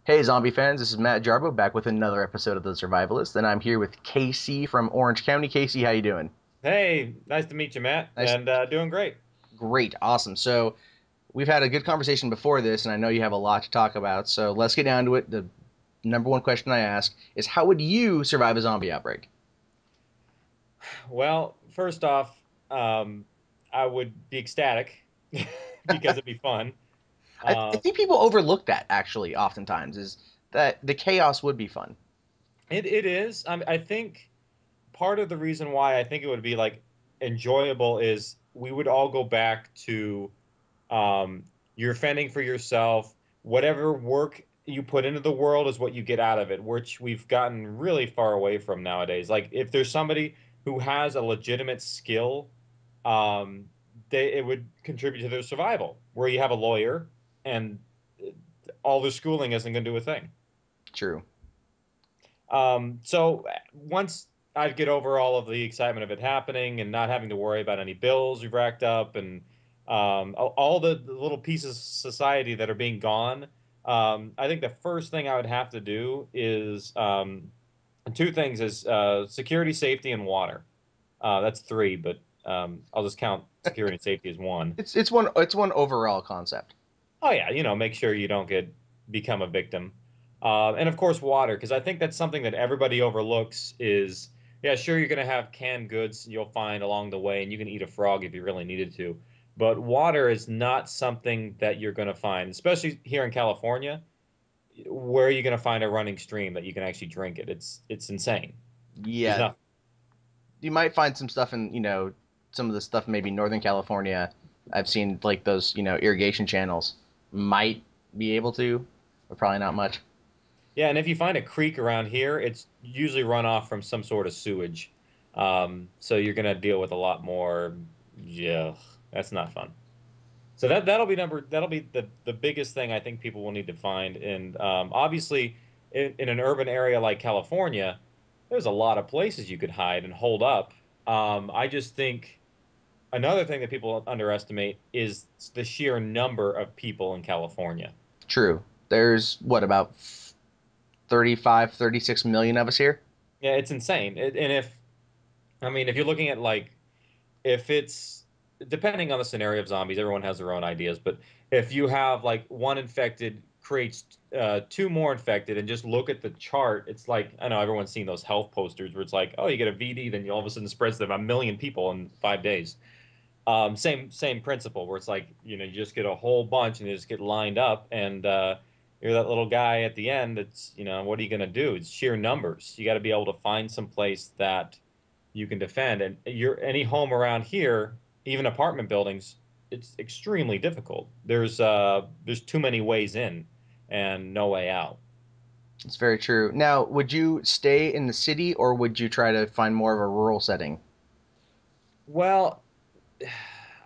Hey, zombie fans, this is Matt Jarbo back with another episode of The Zurvivalist, and I'm here with Casey from Orange County. Casey, how you doing? Hey, nice to meet you, Matt, Nice. and doing great. Great. Awesome. So, we've had a good conversation before this, and I know you have a lot to talk about, so let's get down to it. The number one question I ask is how would you survive a zombie outbreak? Well, first off, um, I would be ecstatic because it'd be fun. I Um, think people overlook that, actually, oftentimes, is that the chaos would be fun. it is. I think part of the reason why I think it would be like enjoyable is we would all go back to um, you're fending for yourself. Whatever work you put into the world is what you get out of it, which we've gotten really far away from nowadays. Like if there's somebody who has a legitimate skill, um, it would contribute to their survival. Where you have a lawyer and all their schooling isn't going to do a thing. True. So once I'd get over all of the excitement of it happening and not having to worry about any bills we've racked up and all the little pieces of society that are being gone, I think the first thing I would have to do is two things: is security, safety, and water. That's three, but I'll just count security and safety as one. It's one overall concept. Oh yeah, make sure you don't become a victim. And of course water, because I think that's something that everybody overlooks is, yeah, sure you're gonna have canned goods you'll find along the way, and you can eat a frog if you really needed to. But water is not something that you're gonna find, especially here in California. Where are you gonna find a running stream that you can actually drink it? It's insane. There's Yeah, nothing. you might find some stuff in some of the stuff maybe Northern California. I've seen like those irrigation channels might be able to, but probably not much. Yeah, and if you find a creek around here, it's usually run off from some sort of sewage. So you're gonna deal with a lot more. Yeah, that's not fun. So that'll be the biggest thing I think people will need to find. And obviously, in an urban area like California, there's a lot of places you could hide and hold up. I just think another thing that people underestimate is the sheer number of people in California. True. There's what about 35, 36 million of us here? Yeah, it's insane. And if I mean, if you're looking at like if it's depending on the scenario of zombies, everyone has their own ideas. But if you have like one infected creates two more infected, and just look at the chart, it's like I know everyone's seen those health posters where it's like, oh, you get a VD, then you all of a sudden spreads to a million people in 5 days. Same principle where it's like you just get a whole bunch and they just get lined up, and you're that little guy at the end. That's what are you going to do? It's sheer numbers. You got to be able to find some place that you can defend. And any home around here, even apartment buildings, it's extremely difficult. There's too many ways in and no way out. It's very true. Now, would you stay in the city or would you try to find more of a rural setting? Well,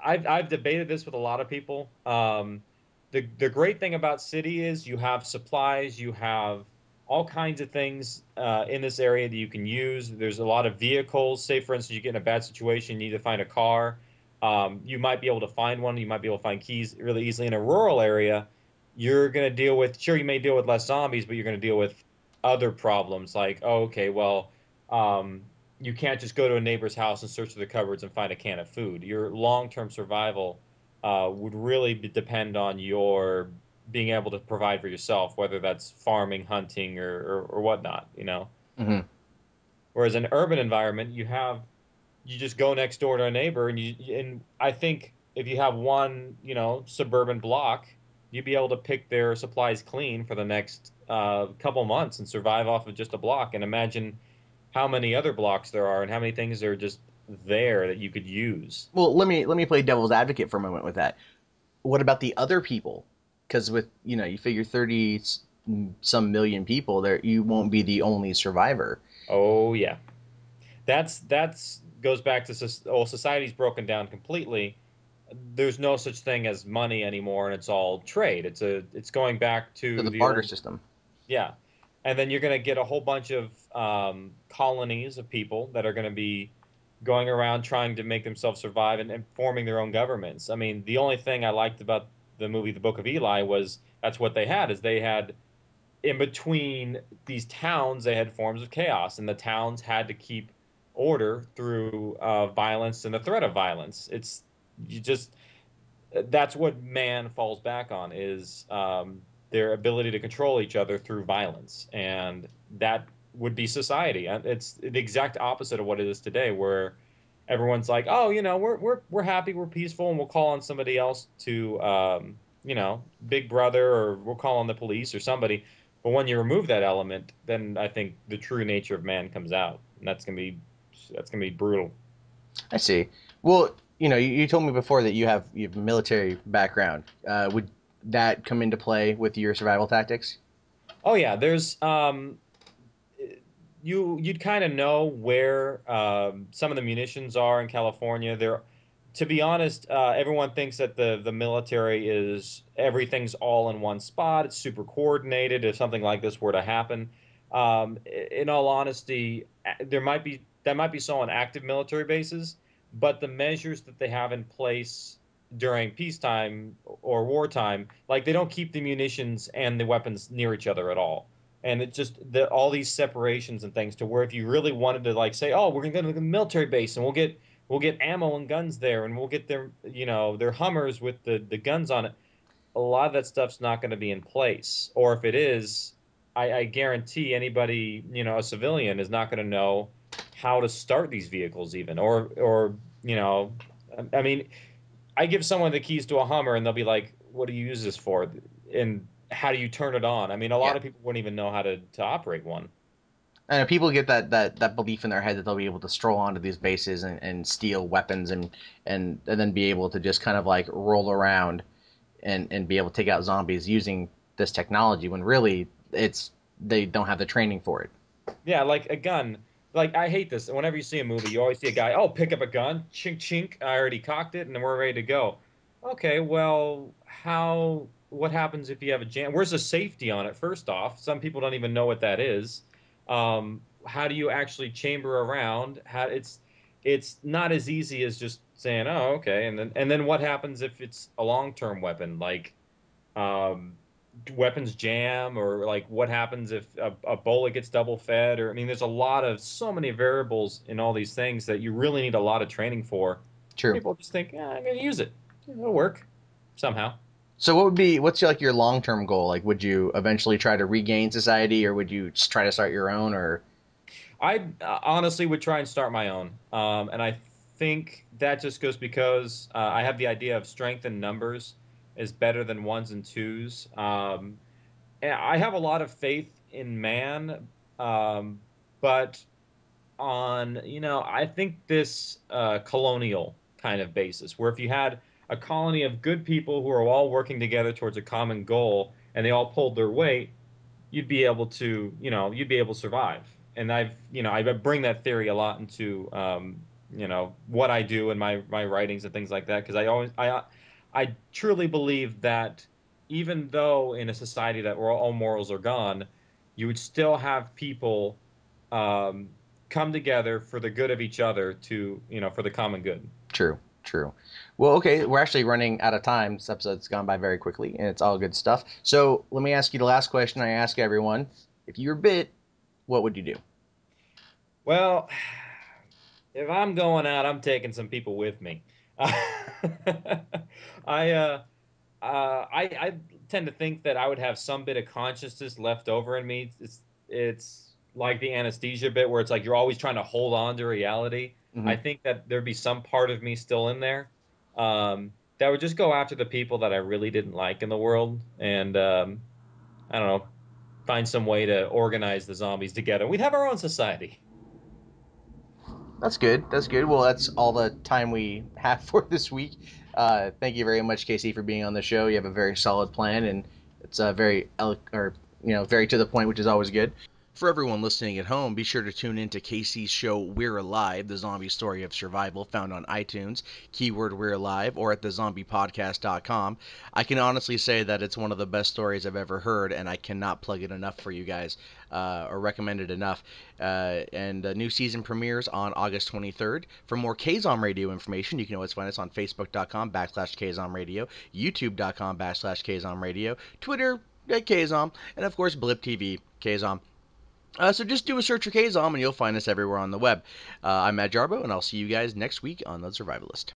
I've debated this with a lot of people. The great thing about city is you have supplies, you have all kinds of things in this area that you can use. There's a lot of vehicles. Say, for instance, you get in a bad situation, you need to find a car. You might be able to find one. You might be able to find keys really easily. In a rural area, you're going to deal with, sure, you may deal with less zombies, but you're going to deal with other problems like, oh, okay, well, um, you can't just go to a neighbor's house and search through the cupboards and find a can of food. Your long-term survival would really depend on your being able to provide for yourself, whether that's farming, hunting, or whatnot. Hmm. Whereas in an urban environment, you just go next door to a neighbor, and I think if you have one, suburban block, you'd be able to pick their supplies clean for the next couple months and survive off of just a block. And imagine how many other blocks there are and how many things are just there that you could use. Well, let me play devil's advocate for a moment with that. What about the other people? Because with you figure 30 some million people, there you won't be the only survivor. Oh yeah, that's goes back to society's broken down completely. There's no such thing as money anymore, and it's all trade. It's going back To to the the barter old. system. Yeah. And then you're going to get a whole bunch of colonies of people that are going to be going around trying to make themselves survive and forming their own governments. I mean, the only thing I liked about the movie The Book of Eli was that's what they had is they had in between these towns, they had forms of chaos, and the towns had to keep order through violence and the threat of violence. It's you just that's what man falls back on is their ability to control each other through violence, and that would be society. And it's the exact opposite of what it is today, where everyone's like, "Oh, we're happy, we're peaceful, and we'll call on somebody else to, Big Brother, or we'll call on the police or somebody." But when you remove that element, then I think the true nature of man comes out, and that's gonna be brutal. I see. Well, you told me before that you have a military background. Would that come into play with your survival tactics? Oh yeah, there's you'd kind of know where some of the munitions are in California. There, to be honest, everyone thinks that the military is everything's all in one spot. It's super coordinated. If something like this were to happen, in all honesty, there might be so on active military bases, but the measures that they have in place during peacetime or wartime, like they don't keep the munitions and the weapons near each other at all. And it just all these separations and things to where if you really wanted to like say, oh, we're gonna go to the military base and we'll get ammo and guns there, and we'll get their Hummers with the guns on it. A lot of that stuff's not going to be in place, or if it is, I guarantee anybody, a civilian is not going to know how to start these vehicles even, or you know, I mean, I give someone the keys to a Hummer and they'll be like, "What do you use this for?" And how do you turn it on? I mean, a lot Yeah. of people wouldn't even know how to operate one. And people get that belief in their head that they'll be able to stroll onto these bases and steal weapons and then be able to just kind of like roll around and be able to take out zombies using this technology when really they don't have the training for it. Yeah, like a gun. Like I hate this. Whenever you see a movie, you always see a guy, "Oh, pick up a gun, chink chink. I already cocked it, and then we're ready to go." Okay, well, what happens if you have a jam? Where's the safety on it? First off, some people don't even know what that is. How do you actually chamber around? It's not as easy as just saying, "Oh, okay," and then what happens if it's a long-term weapon? Like um, weapons jam, or like what happens if a bullet gets double fed, or I mean there's so many variables in all these things that you really need a lot of training for. True. People just think, I'm going to use it, it'll work somehow. So what's like your long term goal? Like, would you eventually try to regain society, or would you just try to start your own? Or I honestly would try and start my own, and I think that just goes because I have the idea of strength in numbers is better than ones and twos. And I have a lot of faith in man, but I think this colonial kind of basis, where if you had a colony of good people who are all working together towards a common goal and they all pulled their weight, you'd be able to survive. And I bring that theory a lot into, what I do in my writings and things like that, because I truly believe that even though in a society that where all morals are gone, you would still have people um, come together for the good of each other for the common good. true, true. Well, okay, we're actually running out of time. This episode's gone by very quickly, and it's all good stuff. So let me ask you the last question I ask everyone: if you were bit, what would you do? Well, if I'm going out, I'm taking some people with me. I I tend to think that I would have some bit of consciousness left over in me. It's like the anesthesia bit where it's like you're always trying to hold on to reality. I Hmm. think that there'd be some part of me still in there that would just go after the people that I really didn't like in the world, and I don't know, find some way to organize the zombies together. We'd have our own society. That's good. That's good. Well, that's all the time we have for this week. Thank you very much, Casey, for being on the show. You have a very solid plan, and it's very to the point, which is always good. For everyone listening at home, be sure to tune in to Casey's show We're Alive, the zombie story of survival, found on iTunes, keyword We're Alive, or at thezombiepodcast.com. I can honestly say that it's one of the best stories I've ever heard, and I cannot plug it enough for you guys, or recommend it enough. And the new season premieres on August 23rd. For more KZOM Radio information, you can always find us on Facebook.com/KZOM Radio, YouTube.com/KZOM Radio, Twitter, KZOM, and of course Blip TV, KZOM. So just do a search for KZOM and you'll find us everywhere on the web. I'm Matt Jarbo, and I'll see you guys next week on The Zurvivalist.